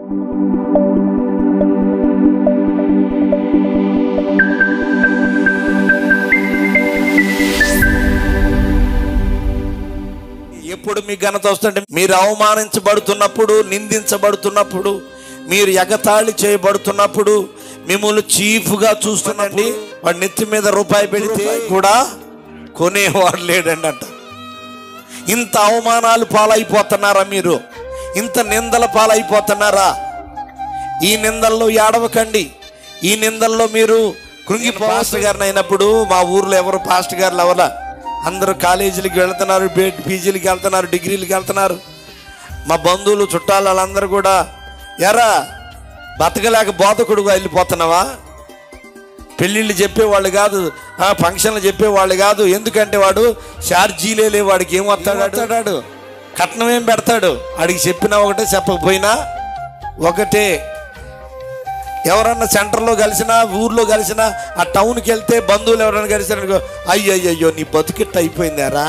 ఎప్పుడు మీ ఘనత వస్తుంటే మీరు అవమానించబడుతున్నప్పుడు, నిందించబడుతున్నప్పుడు, మీరు ఎగతాళి చేయబడుతున్నప్పుడు, మిమ్మల్ని చీఫ్గా చూస్తున్నప్పుడు, వాడి నెత్తి మీద రూపాయి పెడితే కూడా కొనేవాడు లేడండి అంట. ఇంత అవమానాలు పాలైపోతున్నారా మీరు? ఇంత నిందల పాలైపోతున్నారా? ఈ నిందల్లో ఏడవకండి. ఈ నిందల్లో మీరు కృంగిపో. పాస్టర్ గారిని అయినప్పుడు మా ఊర్లో ఎవరు పాస్టర్ గారులు ఎవరా? అందరూ కాలేజీలకి వెళ్తున్నారు, పీజీలకి వెళ్తున్నారు, డిగ్రీలకి వెళ్తున్నారు. మా బంధువులు చుట్టాలు వాళ్ళందరూ కూడా, ఎరా బతకలేక బోధకుడుగా వెళ్ళిపోతున్నావా? పెళ్ళిళ్ళు చెప్పేవాళ్ళు కాదు, ఫంక్షన్లు చెప్పేవాళ్ళు కాదు. ఎందుకంటే వాడు ఛార్జీలే లేవు, వాడికి ఏం వస్తాడు, కట్నం ఏం పెడతాడు? వాడికి చెప్పినా ఒకటే, చెప్పకపోయినా ఒకటే. ఎవరన్నా సెంటర్లో కలిసినా, ఊర్లో కలిసినా, ఆ టౌన్కి వెళ్తే బంధువులు ఎవరైనా కలిసినా, అయ్యో నీ బతుకెట్టు అయిపోయిందారా?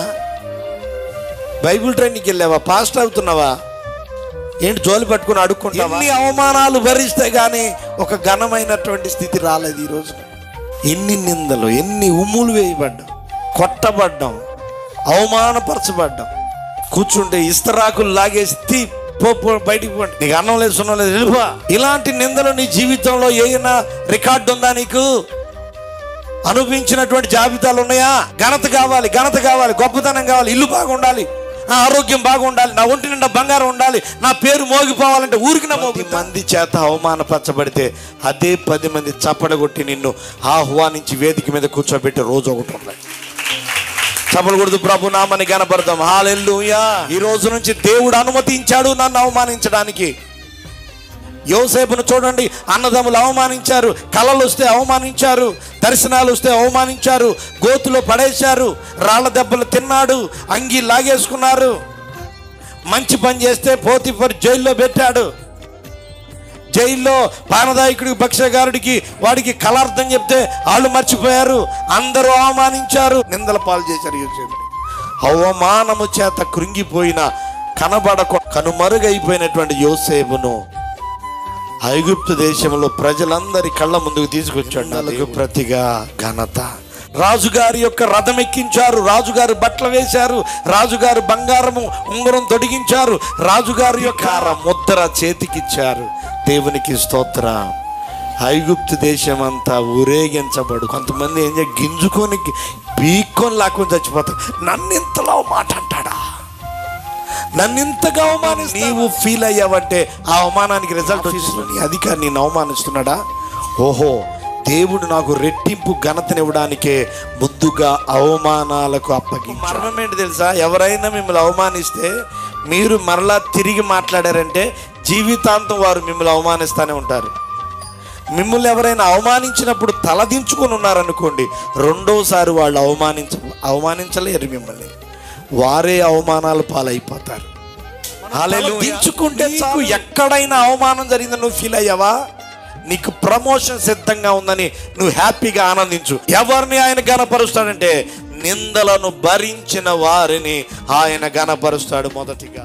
బైబిల్ ట్రైనింగ్కి వెళ్ళావా? పాస్టర్ అవుతున్నావా? ఏంటి జోలి పట్టుకుని అడుక్కుంటావా? ఎన్ని అవమానాలు భరిస్తే కానీ ఒక ఘనమైనటువంటి స్థితి రాలేదు ఈ రోజు. ఎన్ని నిందలు, ఎన్ని ఉమ్ములు వేయబడ్డాం, కొట్టబడ్డాం, అవమానపరచబడ్డాం. కూర్చుంటే ఇస్తరాకులు లాగేసి బయటికి పోండి, నీకు అన్నం లేదు, సున్నం లేదు, వెళ్ళిపో. ఇలాంటి నిందలు నీ జీవితంలో ఏమైనా రికార్డు ఉందా? నీకు అనుభవించినటువంటి జాబితాలు ఉన్నాయా? ఘనత కావాలి, ఘనత కావాలి, గొప్పతనం కావాలి, ఇల్లు బాగుండాలి, ఆరోగ్యం బాగుండాలి, నా ఒంటి నిండా బంగారం ఉండాలి, నా పేరు మోగిపోవాలంటే ఊరికి నా 10 మంది చేత అవమానపరచబడితే అదే 10 మంది చప్పడగొట్టి నిన్ను ఆహ్వానించి వేదిక మీద కూర్చోబెట్టి రోజు ఒకటి ఉన్నాయి. చప్పలు కొడుతూ ప్రభు నామని కనపడతాం. హల్లెలూయా. ఈ రోజు నుంచి దేవుడు అనుమతించాడు నన్ను అవమానించడానికి. యోసేపును చూడండి, అన్నదమ్ములు అవమానించారు, కలలు వస్తే అవమానించారు, దర్శనాలు వస్తే అవమానించారు, గోతులో పడేశారు, రాళ్ల దెబ్బలు తిన్నాడు, అంగి లాగేసుకున్నారు. మంచి పని చేస్తే పోతిఫర్ జైల్లో పెట్టాడు. జైల్లో పానదాయకుడికి, భక్ష్యగారుడికి, వాడికి కళార్థం చెప్తే వాళ్ళు మర్చిపోయారు, అందరూ అవమానించారు, నిందల పాలు చేశారు. యోసేపుని అవమానము చేత కృంగిపోయిన, కనుమరుగైపోయినటువంటి యోసేపును ఐగుప్తు దేశంలో ప్రజలందరి కళ్ళ ముందుకు తీసుకొచ్చాడు. ప్రతిగా ఘనత. రాజుగారి యొక్క రథం ఎక్కించారు, రాజుగారు బట్టలు వేశారు, రాజుగారు బంగారము ఉంగరం తొడిగించారు, రాజుగారి యొక్క ముద్ర చేతికిచ్చారు. దేవునికి స్తోత్రం. ఐగుప్తు దేశం అంతా ఊరేగించబడు. కొంతమంది ఏం చేయ గింజుకొని బీక్కొని లాక్కొని చచ్చిపోతారు. నన్ను ఇంతలో మాట అంటాడా, నన్ను ఇంతగా అవమానిస్తా. నీవు ఫీల్ అయ్యావంటే ఆ అవమానానికి రిజల్ట్ వచ్చింది. నీ అధికారి నేను అవమానిస్తున్నాడా? ఓహో, దేవుడు నాకు రెట్టింపు ఘనతనివ్వడానికే ముందుగా అవమానాలకు అప్పగించాడు. మర్మం ఏంటి తెలుసా? ఎవరైనా మిమ్మల్ని అవమానిస్తే మీరు మరలా తిరిగి మాట్లాడారంటే జీవితాంతం వారు మిమ్మల్ని అవమానిస్తూనే ఉంటారు. మిమ్మల్ని ఎవరైనా అవమానించినప్పుడు తలదించుకొని ఉన్నారనుకోండి, రెండోసారి వాళ్ళు అవమానించలేరు మిమ్మల్ని, వారే అవమానాలు పాలైపోతారు. దించుకుంటే చాలు. ఎక్కడైనా అవమానం జరిగిందని నువ్వు ఫీల్ అయ్యావా? నీకు ప్రమోషన్ సిద్ధంగా ఉందని నువ్వు హ్యాపీగా ఆనందించు. ఎవరిని ఆయన ఘనపరుస్తాడంటే నిందలను భరించిన వారిని ఆయన ఘనపరుస్తాడు మొదటిగా.